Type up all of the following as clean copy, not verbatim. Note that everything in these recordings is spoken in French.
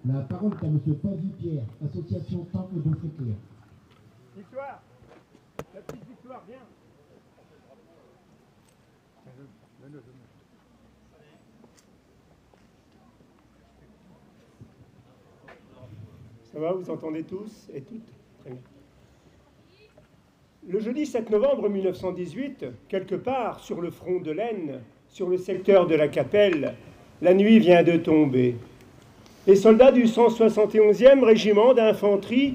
La parole est à M. Paul Dupierre, association Temple de Fréclair. Victoire, la petite Victoire, viens. Ça va, vous entendez tous et toutes? Très bien. Le jeudi 7 novembre 1918, quelque part sur le front de l'Aisne, sur le secteur de la Capelle, la nuit vient de tomber. Les soldats du 171e régiment d'infanterie,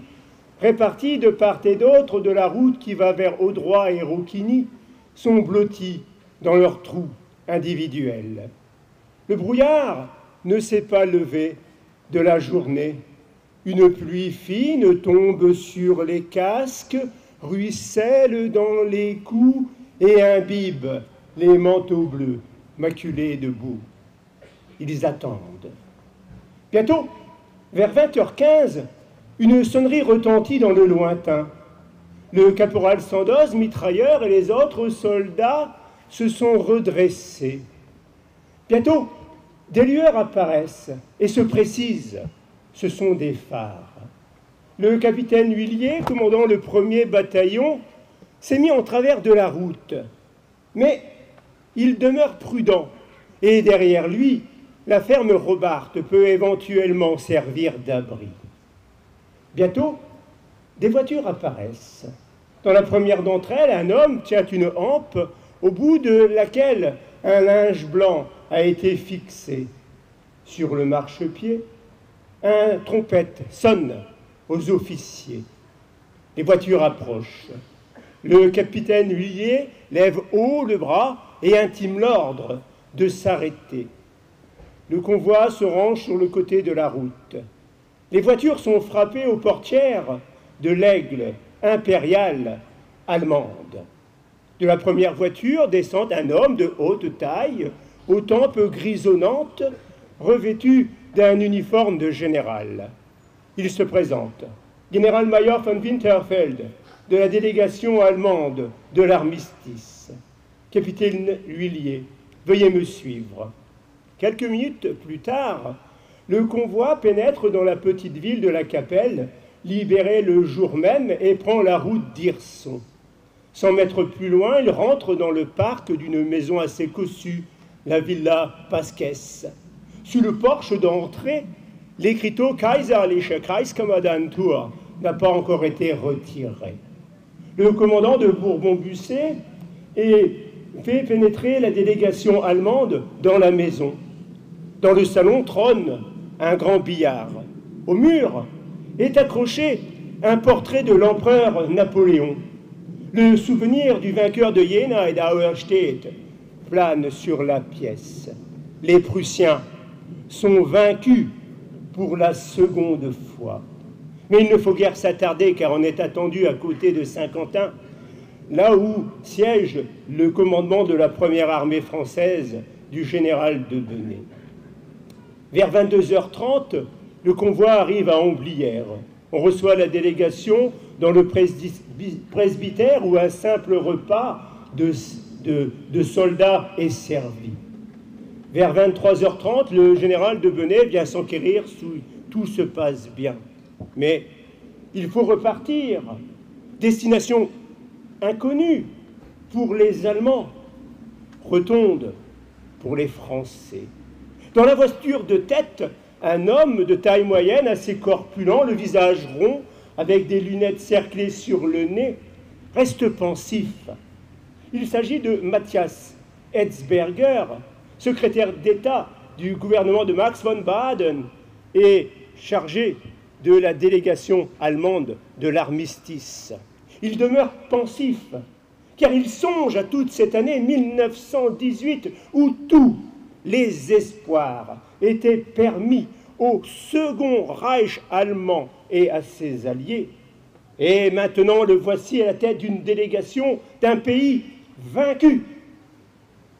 répartis de part et d'autre de la route qui va vers Audroy et Rouquigny, sont blottis dans leurs trous individuels. Le brouillard ne s'est pas levé de la journée. Une pluie fine tombe sur les casques, ruisselle dans les coups et imbibe les manteaux bleus maculés de boue. Ils attendent. Bientôt, vers 20h15, une sonnerie retentit dans le lointain. Le caporal Sandoz, mitrailleur, et les autres soldats se sont redressés. Bientôt, des lueurs apparaissent et se précisent. Ce sont des phares. Le capitaine Huillier, commandant le 1er bataillon, s'est mis en travers de la route. Mais il demeure prudent et derrière lui, la ferme Robart peut éventuellement servir d'abri. Bientôt, des voitures apparaissent. Dans la première d'entre elles, un homme tient une hampe au bout de laquelle un linge blanc a été fixé. Sur le marchepied, un trompette sonne aux officiers. Les voitures approchent. Le capitaine Huillier lève haut le bras et intime l'ordre de s'arrêter. Le convoi se range sur le côté de la route. Les voitures sont frappées aux portières de l'Aigle impériale allemande. De la première voiture descend un homme de haute taille, aux tempes grisonnantes, revêtu d'un uniforme de général. Il se présente. Général-major von Winterfeld, de la délégation allemande de l'armistice. Capitaine Huillier, veuillez me suivre. Quelques minutes plus tard, le convoi pénètre dans la petite ville de la Capelle, libérée le jour même, et prend la route d'Hirson. 100 mètres plus loin, il rentre dans le parc d'une maison assez cossue, la Villa Pasquès. Sous le porche d'entrée, l'écriteau Kaiserliche Kreiskommandantur n'a pas encore été retiré. Le commandant de Bourbon-Bussé fait pénétrer la délégation allemande dans la maison. Dans le salon trône un grand billard. Au mur est accroché un portrait de l'empereur Napoléon. Le souvenir du vainqueur de Jena et d'Auerstedt plane sur la pièce. Les Prussiens sont vaincus pour la seconde fois. Mais il ne faut guère s'attarder, car on est attendu à côté de Saint-Quentin, là où siège le commandement de la première armée française du général de Benay. Vers 22h30, le convoi arrive à Homblières. On reçoit la délégation dans le presbytère où un simple repas de soldats est servi. Vers 23h30, le général de Benay vient s'enquérir si tout se passe bien. Mais il faut repartir. Destination inconnue pour les Allemands, Rotonde pour les Français. Dans la voiture de tête, un homme de taille moyenne, assez corpulent, le visage rond, avec des lunettes cerclées sur le nez, reste pensif. Il s'agit de Matthias Etzberger, secrétaire d'État du gouvernement de Max von Baden et chargé de la délégation allemande de l'armistice. Il demeure pensif, car il songe à toute cette année 1918 où tous les espoirs étaient permis au Second Reich allemand et à ses alliés. Et maintenant, le voici à la tête d'une délégation d'un pays vaincu,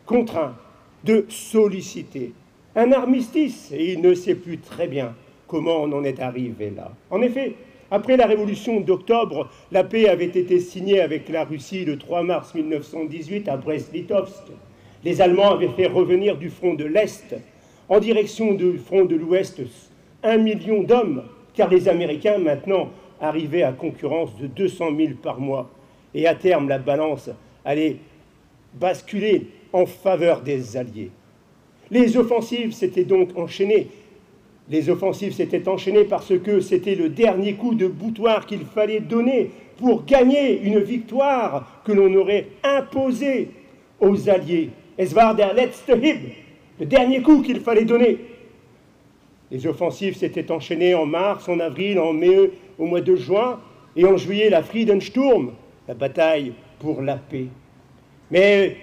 contraint de solliciter un armistice, et il ne sait plus très bien comment on en est arrivé là. En effet, après la révolution d'octobre, la paix avait été signée avec la Russie le 3 mars 1918 à Brest-Litovsk. Les Allemands avaient fait revenir du front de l'Est en direction du front de l'Ouest 1 million d'hommes, car les Américains maintenant arrivaient à concurrence de 200 000 par mois. Et à terme, la balance allait basculer en faveur des Alliés. Les offensives s'étaient donc enchaînées. Les offensives s'étaient enchaînées parce que c'était le dernier coup de boutoir qu'il fallait donner pour gagner une victoire que l'on aurait imposée aux Alliés. Es war der letzte Hieb, le dernier coup qu'il fallait donner. Les offensives s'étaient enchaînées en mars, en avril, en mai, au mois de juin, et en juillet, la Friedensturm, la bataille pour la paix. Mais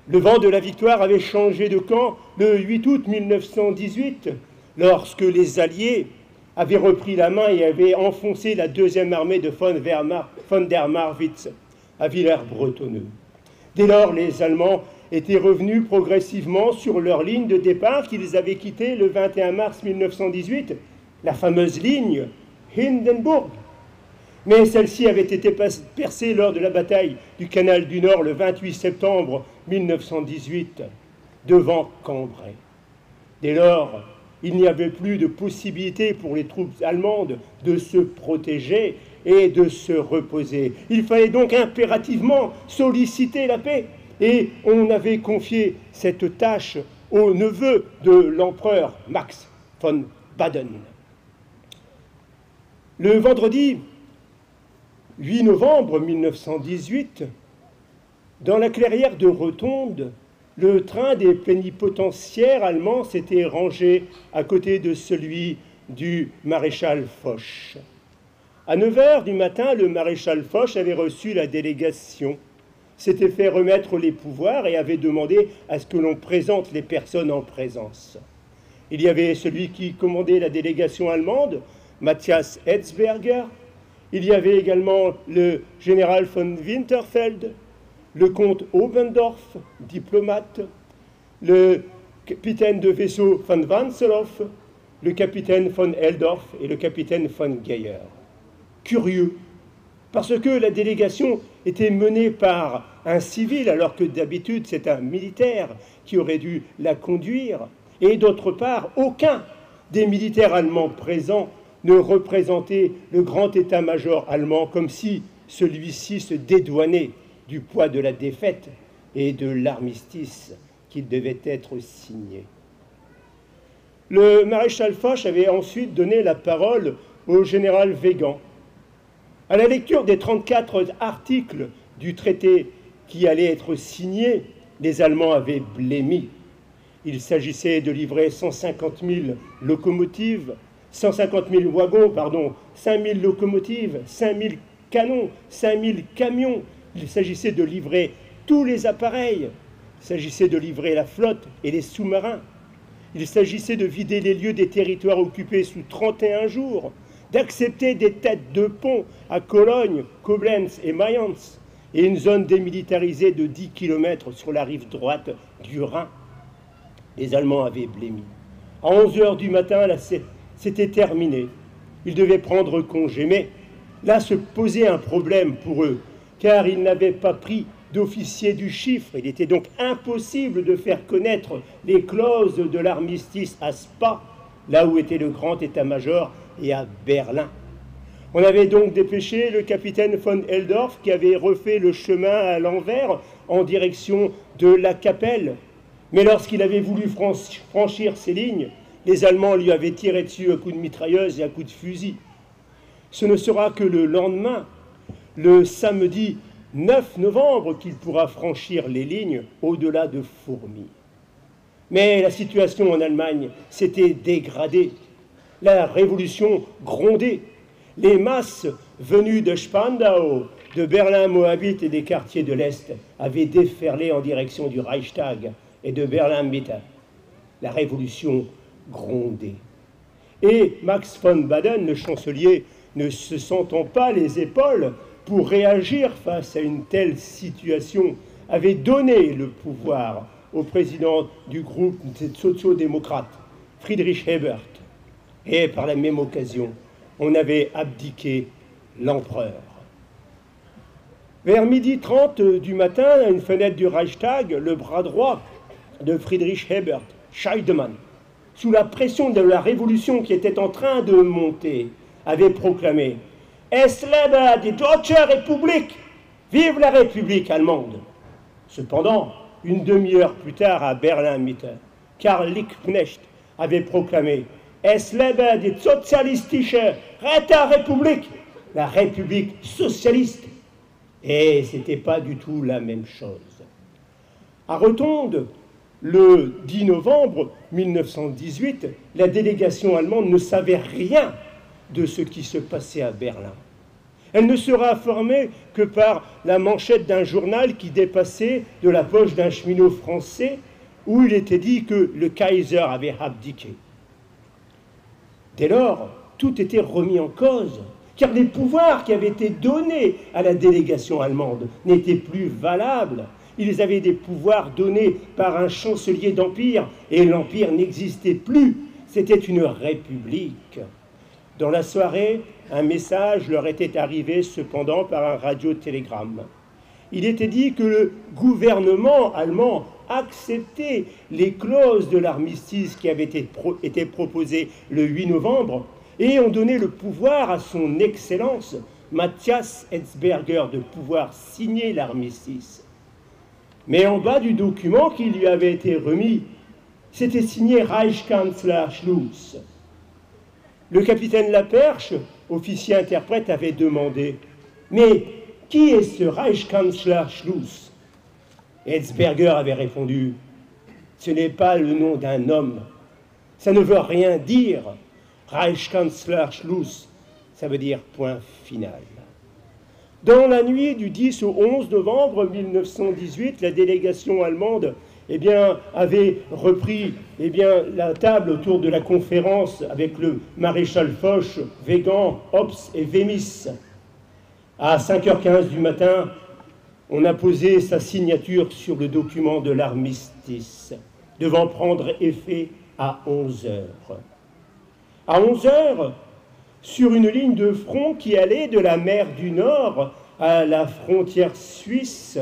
le vent de la victoire avait changé de camp le 8 août 1918, lorsque les Alliés avaient repris la main et avaient enfoncé la deuxième armée de von der Marwitz à Villers-Bretonneux. Dès lors, les Allemands étaient revenus progressivement sur leur ligne de départ qu'ils avaient quittée le 21 mars 1918, la fameuse ligne Hindenburg. Mais celle-ci avait été percée lors de la bataille du Canal du Nord le 28 septembre 1918, devant Cambrai. Dès lors, il n'y avait plus de possibilité pour les troupes allemandes de se protéger et de se reposer. Il fallait donc impérativement solliciter la paix. Et on avait confié cette tâche au neveu de l'empereur Max von Baden. Le vendredi 8 novembre 1918, dans la clairière de Rotonde, le train des plénipotentiaires allemands s'était rangé à côté de celui du maréchal Foch. À 9 h du matin, le maréchal Foch avait reçu la délégation, s'était fait remettre les pouvoirs et avait demandé à ce que l'on présente les personnes en présence. Il y avait celui qui commandait la délégation allemande, Matthias Etzberger. Il y avait également le général von Winterfeld, le comte Obendorf, diplomate, le capitaine de vaisseau von Wanzelow, le capitaine von Eldorf et le capitaine von Geyer. Curieux, parce que la délégation était menée par un civil, alors que d'habitude c'est un militaire qui aurait dû la conduire, et d'autre part, aucun des militaires allemands présents ne représentait le grand état-major allemand, comme si celui-ci se dédouanait du poids de la défaite et de l'armistice qui devait être signé. Le maréchal Foch avait ensuite donné la parole au général Weygand. À la lecture des 34 articles du traité qui allait être signé, les Allemands avaient blémi. Il s'agissait de livrer 150 000 locomotives, 150 000 wagons, 5 000 locomotives, 5 000 canons, 5 000 camions. Il s'agissait de livrer tous les appareils. Il s'agissait de livrer la flotte et les sous-marins. Il s'agissait de vider les lieux des territoires occupés sous 31 jours, d'accepter des têtes de pont à Cologne, Koblenz et Mayence, et une zone démilitarisée de 10 km sur la rive droite du Rhin. Les Allemands avaient blémi. À 11 h du matin, c'était terminé. Ils devaient prendre congé, mais là se posait un problème pour eux, car ils n'avaient pas pris d'officier du chiffre. Il était donc impossible de faire connaître les clauses de l'armistice à Spa, là où était le grand état-major, et à Berlin. On avait donc dépêché le capitaine von Eldorf, qui avait refait le chemin à l'envers en direction de la Capelle. Mais lorsqu'il avait voulu franchir ces lignes, les Allemands lui avaient tiré dessus à coups de mitrailleuse et à coups de fusil. Ce ne sera que le lendemain, le samedi 9 novembre, qu'il pourra franchir les lignes au-delà de Fourmies. Mais la situation en Allemagne s'était dégradée. La révolution grondait. Les masses venues de Spandau, de Berlin-Moabit et des quartiers de l'Est avaient déferlé en direction du Reichstag et de Berlin-Mitte. La révolution grondait. Et Max von Baden, le chancelier, ne se sentant pas les épaules pour réagir face à une telle situation, avait donné le pouvoir au président du groupe socio-démocrate, Friedrich Ebert. Et par la même occasion, on avait abdiqué l'empereur. Vers 12h30 du matin, à une fenêtre du Reichstag, le bras droit de Friedrich Ebert, Scheidemann, sous la pression de la révolution qui était en train de monter, avait proclamé « Es lebe die Deutsche Republik !» « Vive la République allemande !» Cependant, une demi-heure plus tard à Berlin-Mitte, Karl Liebknecht avait proclamé « Es lebe die Sozialistische Räterepublik !» La République socialiste. Et ce n'était pas du tout la même chose. À Rotonde, le 10 novembre 1918, la délégation allemande ne savait rien de ce qui se passait à Berlin. Elle ne sera informée que par la manchette d'un journal qui dépassait de la poche d'un cheminot français où il était dit que le Kaiser avait abdiqué. Dès lors, tout était remis en cause, car les pouvoirs qui avaient été donnés à la délégation allemande n'étaient plus valables. Ils avaient des pouvoirs donnés par un chancelier d'empire, et l'empire n'existait plus. C'était une république. Dans la soirée, un message leur était arrivé cependant par un radiotélégramme. Il était dit que le gouvernement allemand acceptait les clauses de l'armistice qui avaient été proposées le 8 novembre et ont donné le pouvoir à son Excellence, Matthias Enzberger, de pouvoir signer l'armistice. Mais en bas du document qui lui avait été remis, c'était signé Reichskanzler Schluss. Le capitaine Laperche, officier interprète, avait demandé « Mais qui est ce Reichskanzler Schluss ?» Enzberger avait répondu « Ce n'est pas le nom d'un homme. Ça ne veut rien dire. Reichskanzler Schluss, ça veut dire point final. » Dans la nuit du 10 au 11 novembre 1918, la délégation allemande avait repris la table autour de la conférence avec le maréchal Foch, Weygand, Hobbes et Wemyss. À 5h15 du matin, on a posé sa signature sur le document de l'armistice, devant prendre effet à 11h. À 11h, sur une ligne de front qui allait de la mer du Nord à la frontière suisse,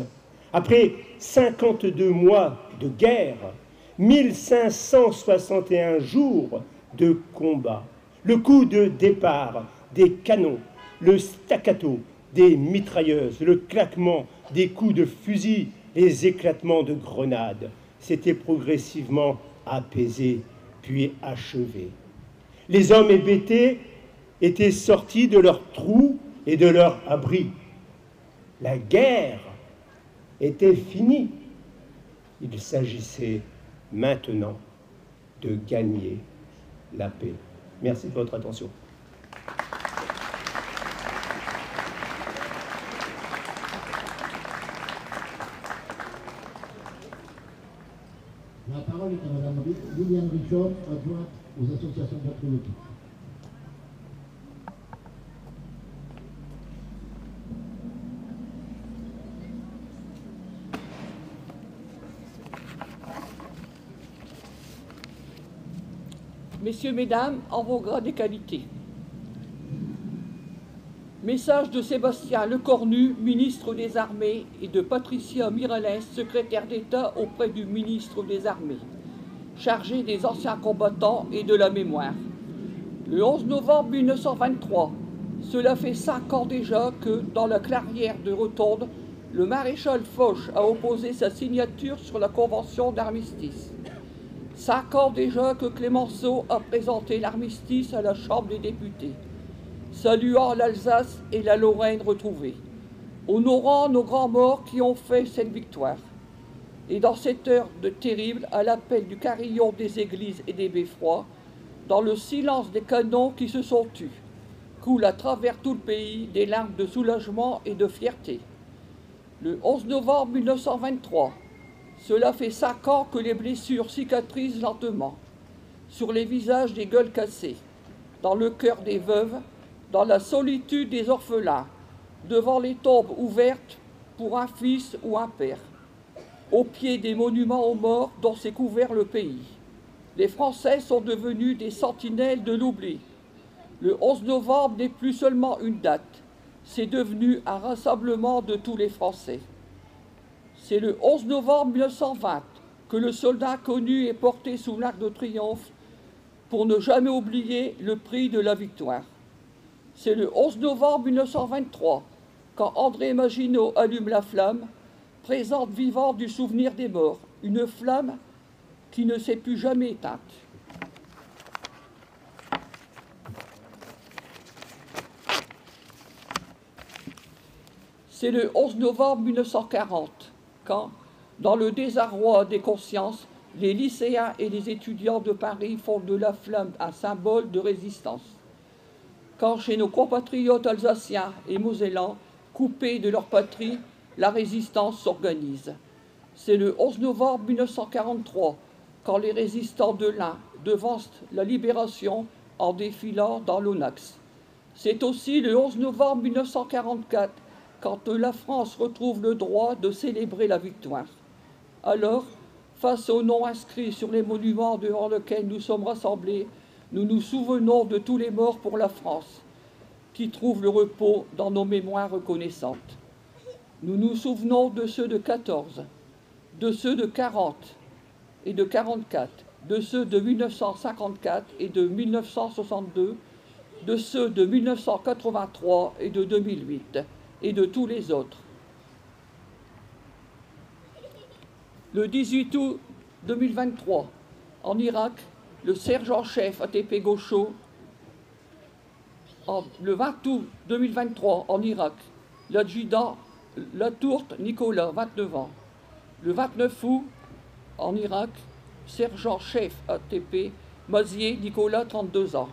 après 52 mois de guerre, 1561 jours de combat, le coup de départ des canons, le staccato des mitrailleuses, le claquement des coups de fusil, les éclatements de grenades, s'étaient progressivement apaisés puis achevés. Les hommes hébétés étaient sortis de leurs trous et de leurs abris. La guerre était finie. Il s'agissait maintenant de gagner la paix. Merci de votre attention. La parole est à Madame Liliane Richard, adjointe aux associations patriotiques. Messieurs, Mesdames, en vos grades et qualités. Message de Sébastien Lecornu, ministre des Armées, et de Patricia Miralles, secrétaire d'État auprès du ministre des Armées, chargé des anciens combattants et de la mémoire. Le 11 novembre 1923, cela fait 5 ans déjà que, dans la clairière de Rotonde, le maréchal Foch a opposé sa signature sur la convention d'armistice. 5 ans déjà que Clémenceau a présenté l'armistice à la Chambre des députés, saluant l'Alsace et la Lorraine retrouvées, honorant nos grands morts qui ont fait cette victoire. Et dans cette heure de terrible, à l'appel du carillon des églises et des beffrois, dans le silence des canons qui se sont tus, coulent à travers tout le pays des larmes de soulagement et de fierté. Le 11 novembre 1923, cela fait 5 ans que les blessures cicatrisent lentement, sur les visages des gueules cassées, dans le cœur des veuves, dans la solitude des orphelins, devant les tombes ouvertes pour un fils ou un père, au pied des monuments aux morts dont s'est couvert le pays. Les Français sont devenus des sentinelles de l'oubli. Le 11 novembre n'est plus seulement une date, c'est devenu un rassemblement de tous les Français. C'est le 11 novembre 1920 que le soldat inconnu est porté sous l'Arc de Triomphe pour ne jamais oublier le prix de la victoire. C'est le 11 novembre 1923, quand André Maginot allume la flamme, présente vivante du souvenir des morts, une flamme qui ne s'est plus jamais éteinte. C'est le 11 novembre 1940, quand, dans le désarroi des consciences, les lycéens et les étudiants de Paris font de la flamme un symbole de résistance. Quand chez nos compatriotes alsaciens et mosellans, coupés de leur patrie, la résistance s'organise. C'est le 11 novembre 1943, quand les résistants de l'Ain devancent la libération en défilant dans l'Onax. C'est aussi le 11 novembre 1944, quand la France retrouve le droit de célébrer la victoire. Alors, face aux noms inscrits sur les monuments devant lesquels nous sommes rassemblés, nous nous souvenons de tous les morts pour la France, qui trouvent le repos dans nos mémoires reconnaissantes. Nous nous souvenons de ceux de 14, de ceux de 40 et de 44, de ceux de 1954 et de 1962, de ceux de 1983 et de 2008, et de tous les autres. Le 18 août 2023, en Irak, le sergent-chef ATP Gaucho. Le 20 août 2023, en Irak, l'adjudant Latourte Nicolas, 29 ans. Le 29 août, en Irak, sergent-chef ATP Mazier Nicolas, 32 ans.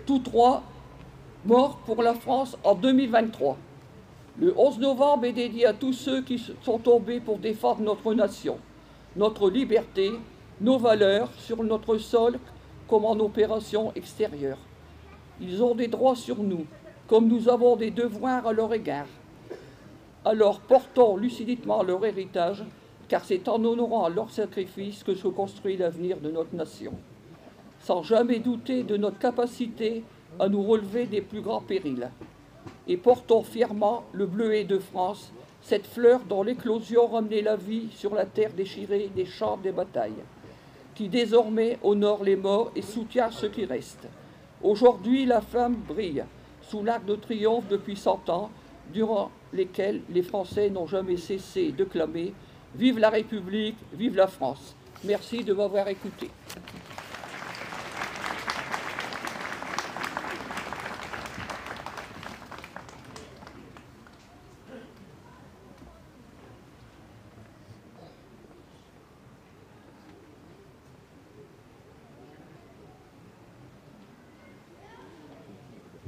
Tous trois morts pour la France en 2023. Le 11 novembre est dédié à tous ceux qui sont tombés pour défendre notre nation, notre liberté, nos valeurs sur notre sol comme en opération extérieure. Ils ont des droits sur nous, comme nous avons des devoirs à leur égard. Alors portons lucidement leur héritage, car c'est en honorant leur sacrifice que se construit l'avenir de notre nation, sans jamais douter de notre capacité à nous relever des plus grands périls. Et portons fièrement le bleuet de France, cette fleur dont l'éclosion ramenait la vie sur la terre déchirée des champs des batailles, qui désormais honore les morts et soutient ceux qui restent. Aujourd'hui, la flamme brille sous l'arc de triomphe depuis 100 ans, durant lesquels les Français n'ont jamais cessé de clamer « Vive la République, vive la France ». Merci de m'avoir écouté.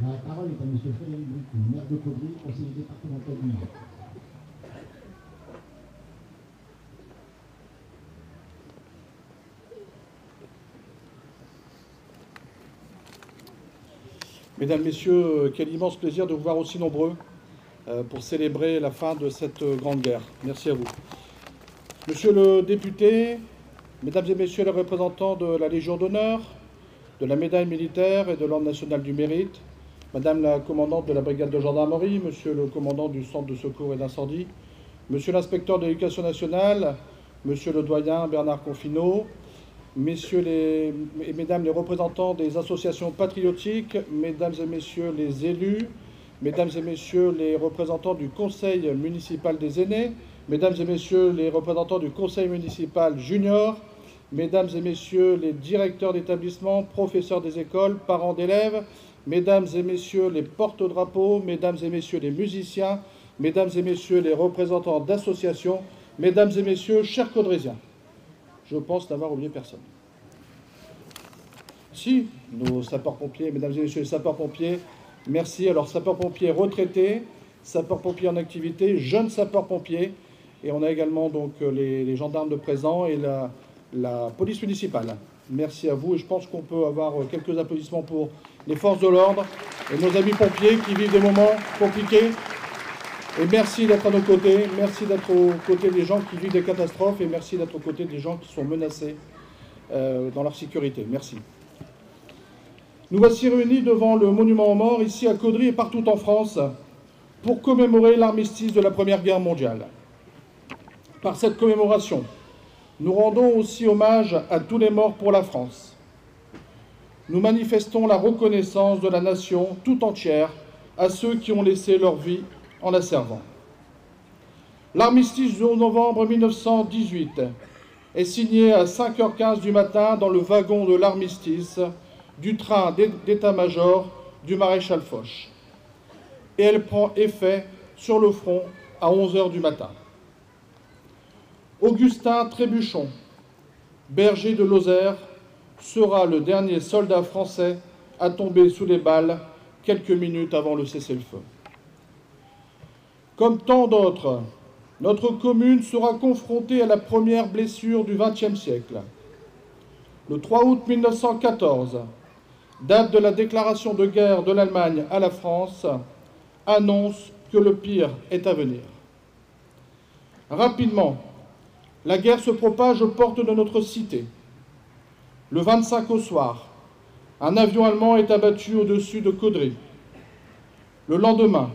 La parole est à M. Frédéric Bricout, maire de Caudry, conseiller départemental du Nord. Mesdames, Messieurs, quel immense plaisir de vous voir aussi nombreux pour célébrer la fin de cette grande guerre. Merci à vous. Monsieur le député, Mesdames et Messieurs les représentants de la Légion d'honneur, de la médaille militaire et de l'Ordre national du mérite, Madame la commandante de la brigade de gendarmerie, Monsieur le commandant du centre de secours et d'incendie, Monsieur l'inspecteur de l'éducation nationale, Monsieur le doyen Bernard Confineau, Messieurs et Mesdames les représentants des associations patriotiques, Mesdames et Messieurs les élus, Mesdames et Messieurs les représentants du Conseil municipal des aînés, Mesdames et Messieurs les représentants du Conseil municipal junior, Mesdames et Messieurs les directeurs d'établissement, professeurs des écoles, parents d'élèves, Mesdames et Messieurs les porte-drapeaux, Mesdames et Messieurs les musiciens, Mesdames et Messieurs les représentants d'associations, Mesdames et Messieurs, chers caudrésiens, je pense n'avoir oublié personne. Si, nos sapeurs-pompiers, Mesdames et Messieurs les sapeurs-pompiers, merci. Alors, sapeurs-pompiers retraités, sapeurs-pompiers en activité, jeunes sapeurs-pompiers, et on a également donc les gendarmes de présent et la police municipale. Merci à vous, et je pense qu'on peut avoir quelques applaudissements pour les forces de l'ordre et nos amis pompiers qui vivent des moments compliqués. Et merci d'être à nos côtés, merci d'être aux côtés des gens qui vivent des catastrophes, et merci d'être aux côtés des gens qui sont menacés dans leur sécurité. Merci. Nous voici réunis devant le monument aux morts, ici à Caudry et partout en France, pour commémorer l'armistice de la Première Guerre mondiale. Par cette commémoration, nous rendons aussi hommage à tous les morts pour la France. nous manifestons la reconnaissance de la nation tout entière à ceux qui ont laissé leur vie en la servant. L'armistice du 11 novembre 1918 est signé à 5h15 du matin dans le wagon de l'armistice du train d'état-major du maréchal Foch. Et elle prend effet sur le front à 11h du matin. Augustin Trébuchon, berger de Lozère, sera le dernier soldat français à tomber sous les balles quelques minutes avant le cessez-le-feu. Comme tant d'autres, notre commune sera confrontée à la première blessure du XXe siècle. Le 3 août 1914, date de la déclaration de guerre de l'Allemagne à la France, annonce que le pire est à venir. Rapidement, la guerre se propage aux portes de notre cité. Le 25 au soir, un avion allemand est abattu au-dessus de Caudry. Le lendemain,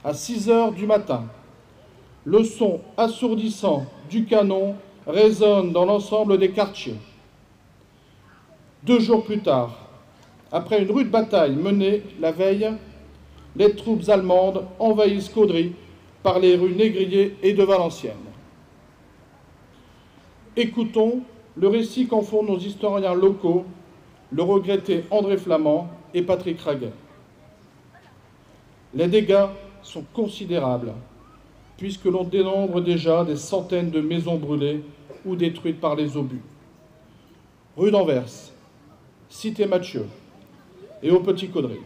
à 6h du matin, le son assourdissant du canon résonne dans l'ensemble des quartiers. 2 jours plus tard, après une rude bataille menée la veille, les troupes allemandes envahissent Caudry par les rues Négrier et de Valenciennes. Écoutons le récit qu'en font nos historiens locaux, le regretté André Flamand et Patrick Raguet. Les dégâts sont considérables, puisque l'on dénombre déjà des centaines de maisons brûlées ou détruites par les obus. Rue d'Anvers, Cité Mathieu et au Petit Caudry.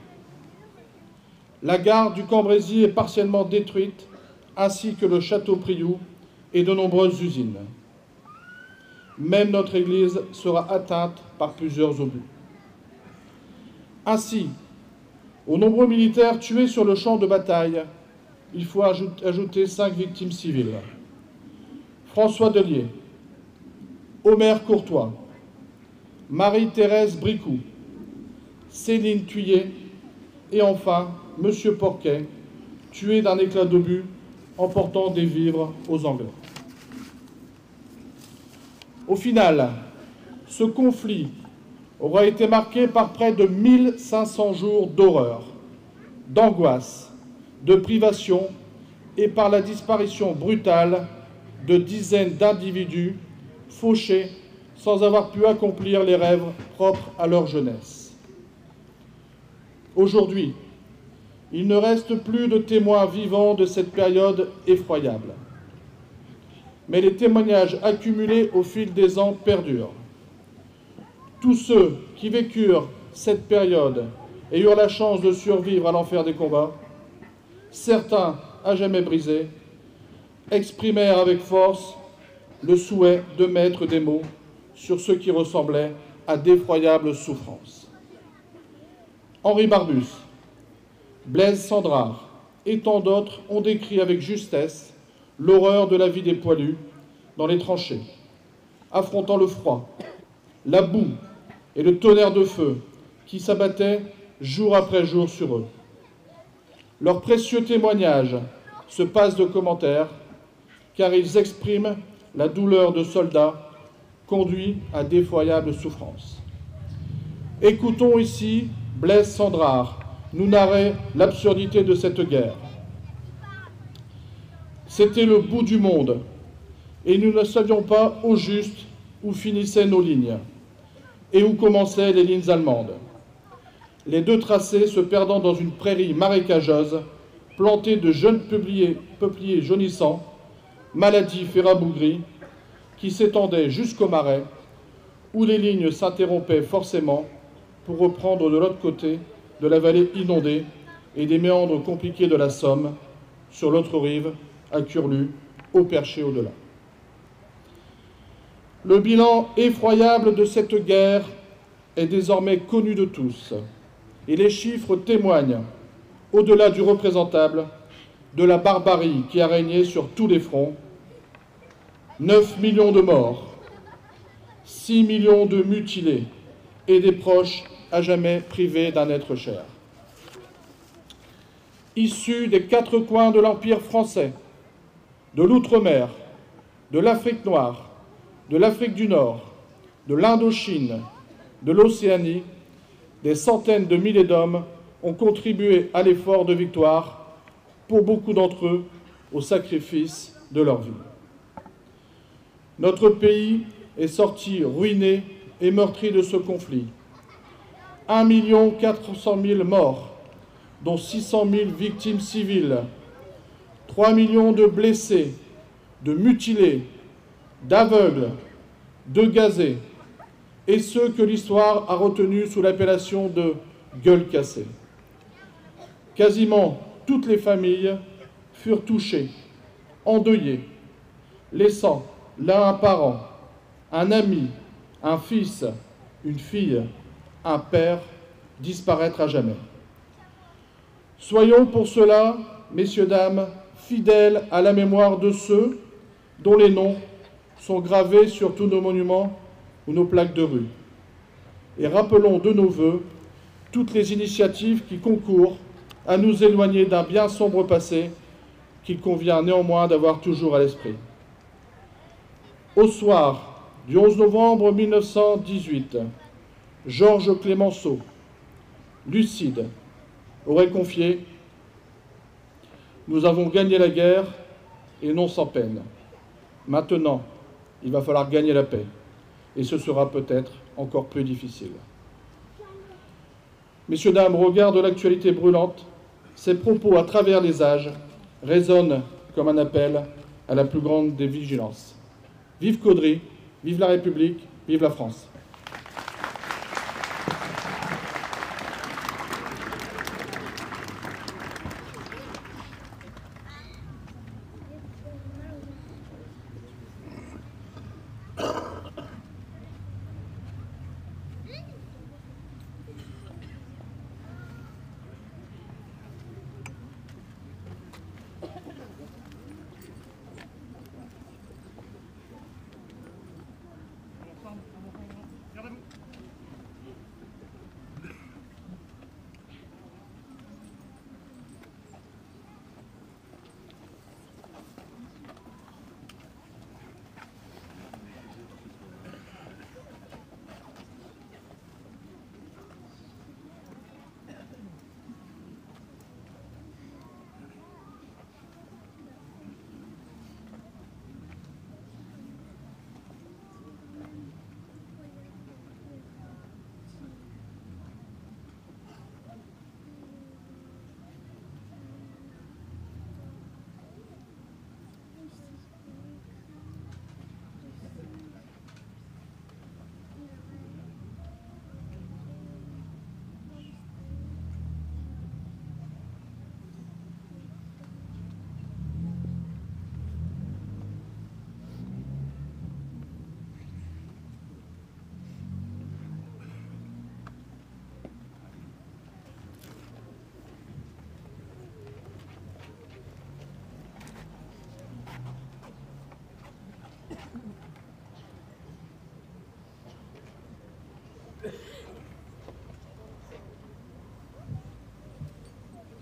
La gare du Cambrésis est partiellement détruite, ainsi que le château Priou et de nombreuses usines. Même notre église sera atteinte par plusieurs obus. Ainsi, aux nombreux militaires tués sur le champ de bataille, il faut ajouter 5 victimes civiles. François Delier, Omer Courtois, Marie-Thérèse Bricou, Céline Thuillet et enfin Monsieur Porquet, tué d'un éclat d'obus emportant des vivres aux Anglais. Au final, ce conflit aura été marqué par près de 1500 jours d'horreur, d'angoisse, de privation et par la disparition brutale de dizaines d'individus fauchés sans avoir pu accomplir les rêves propres à leur jeunesse. Aujourd'hui, il ne reste plus de témoins vivants de cette période effroyable. Mais les témoignages accumulés au fil des ans perdurent. Tous ceux qui vécurent cette période et eurent la chance de survivre à l'enfer des combats, certains à jamais brisés, exprimèrent avec force le souhait de mettre des mots sur ce qui ressemblait à d'effroyables souffrances. Henri Barbus, Blaise Sandrard et tant d'autres ont décrit avec justesse l'horreur de la vie des poilus dans les tranchées, affrontant le froid, la boue et le tonnerre de feu qui s'abattaient jour après jour sur eux. Leurs précieux témoignages se passent de commentaires, car ils expriment la douleur de soldats conduits à d'effroyables souffrances. Écoutons ici Blaise Sandrard nous narrer l'absurdité de cette guerre. C'était le bout du monde, et nous ne savions pas au juste où finissaient nos lignes et où commençaient les lignes allemandes. Les deux tracés se perdant dans une prairie marécageuse, plantée de jeunes peupliers jaunissants, maladifs et rabougris, qui s'étendaient jusqu'au marais, où les lignes s'interrompaient forcément pour reprendre de l'autre côté de la vallée inondée et des méandres compliqués de la Somme, sur l'autre rive, à Curlu, au Perché au-delà. Le bilan effroyable de cette guerre est désormais connu de tous, et les chiffres témoignent, au-delà du représentable, de la barbarie qui a régné sur tous les fronts. 9 millions de morts, 6 millions de mutilés et des proches à jamais privés d'un être cher. Issus des 4 coins de l'Empire français, de l'Outre-mer, de l'Afrique noire, de l'Afrique du Nord, de l'Indochine, de l'Océanie, des centaines de milliers d'hommes ont contribué à l'effort de victoire, pour beaucoup d'entre eux, au sacrifice de leur vie. Notre pays est sorti ruiné et meurtri de ce conflit. 1 400 000 morts, dont 600 000 victimes civiles, 3 millions de blessés, de mutilés, d'aveugles, de gazés, et ceux que l'histoire a retenus sous l'appellation de gueules cassées. Quasiment toutes les familles furent touchées, endeuillées, laissant là un parent, un ami, un fils, une fille, un père disparaître à jamais. Soyons pour cela, messieurs, dames, fidèles à la mémoire de ceux dont les noms sont gravés sur tous nos monuments ou nos plaques de rue. Et rappelons de nos vœux toutes les initiatives qui concourent à nous éloigner d'un bien sombre passé qu'il convient néanmoins d'avoir toujours à l'esprit. Au soir du 11 novembre 1918, Georges Clemenceau, lucide, aurait confié « Nous avons gagné la guerre et non sans peine. Maintenant, il va falloir gagner la paix. Et ce sera peut-être encore plus difficile. » Messieurs, dames, au regard de l'actualité brûlante, ces propos à travers les âges résonnent comme un appel à la plus grande des vigilances. Vive Caudry, vive la République, vive la France.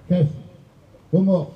Chef, aux morts.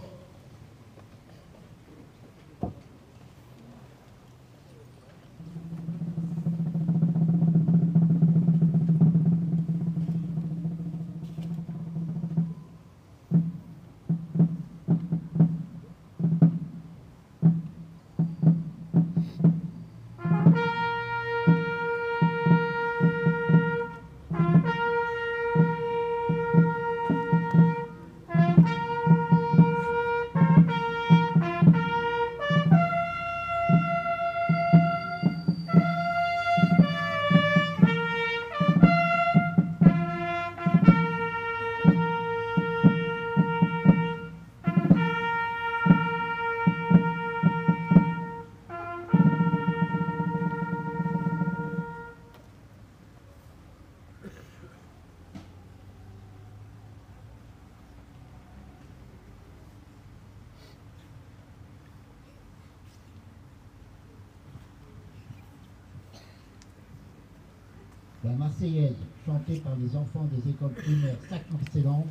La Marseillaise, chantée par les enfants des écoles primaires Sac-Marcellan,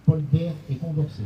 Paul Bert et Condorcet.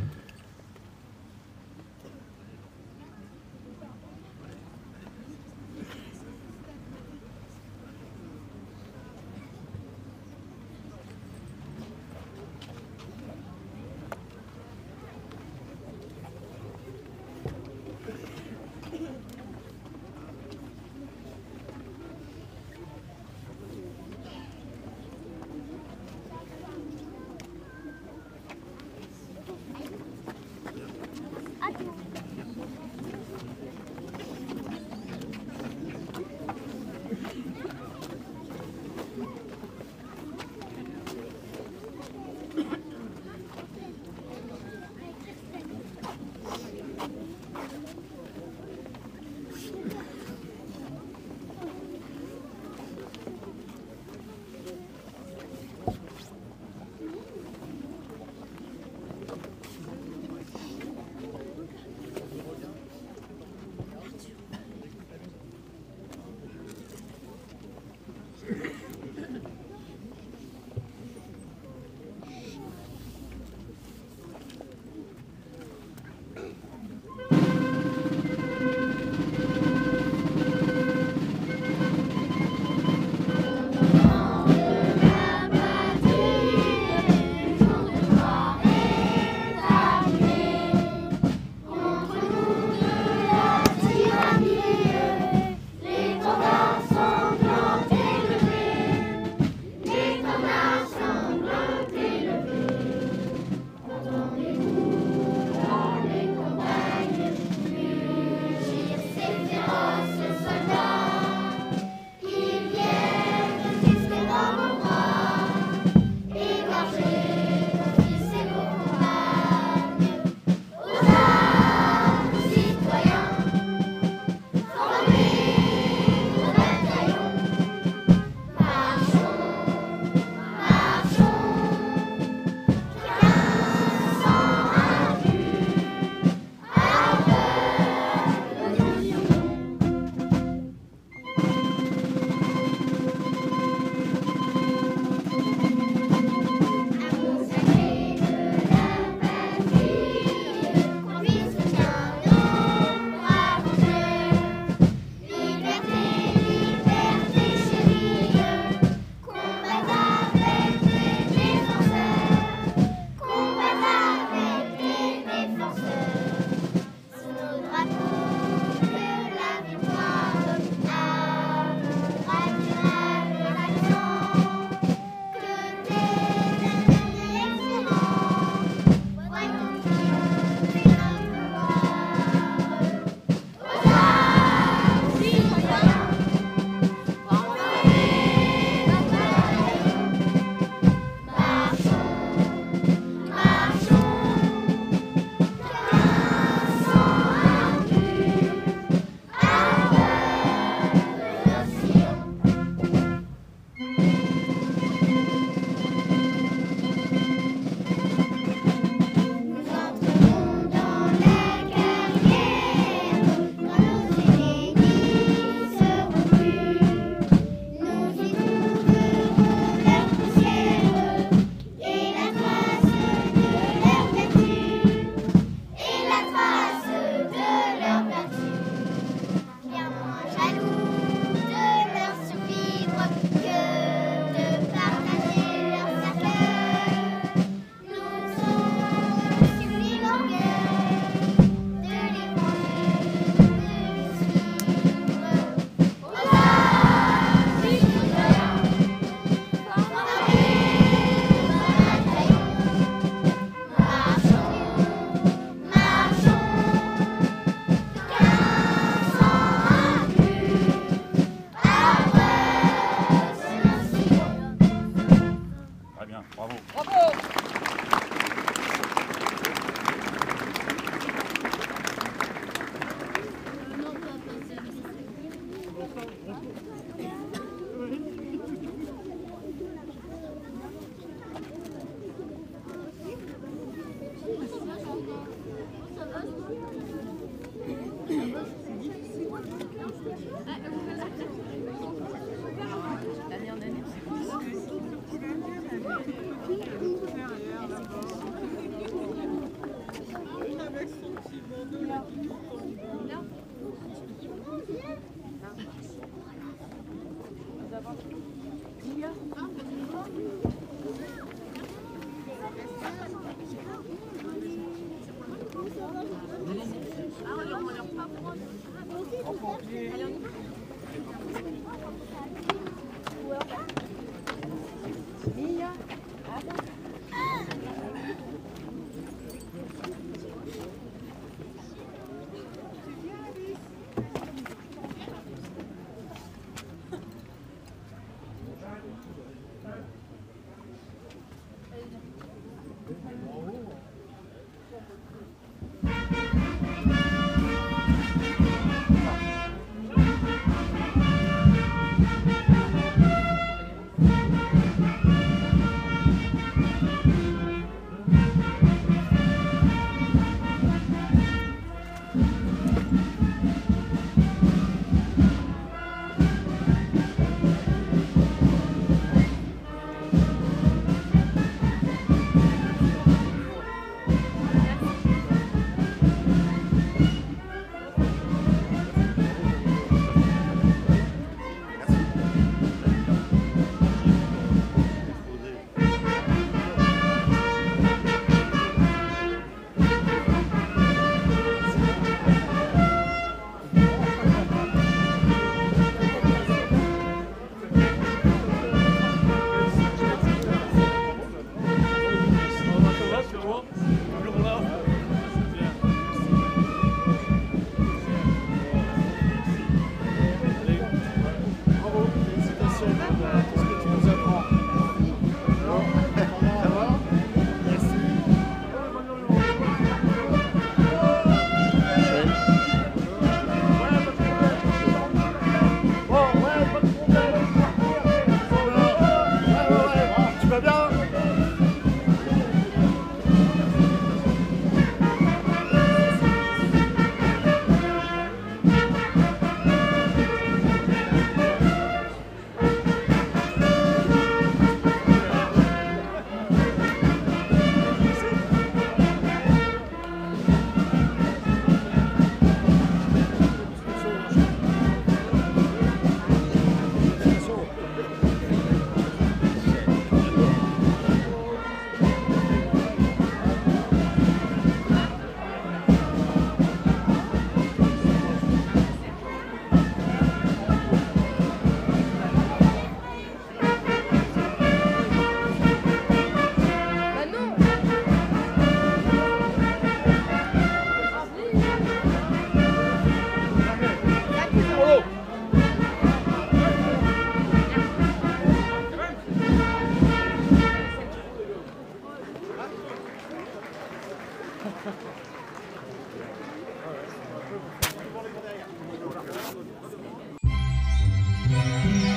Thank you.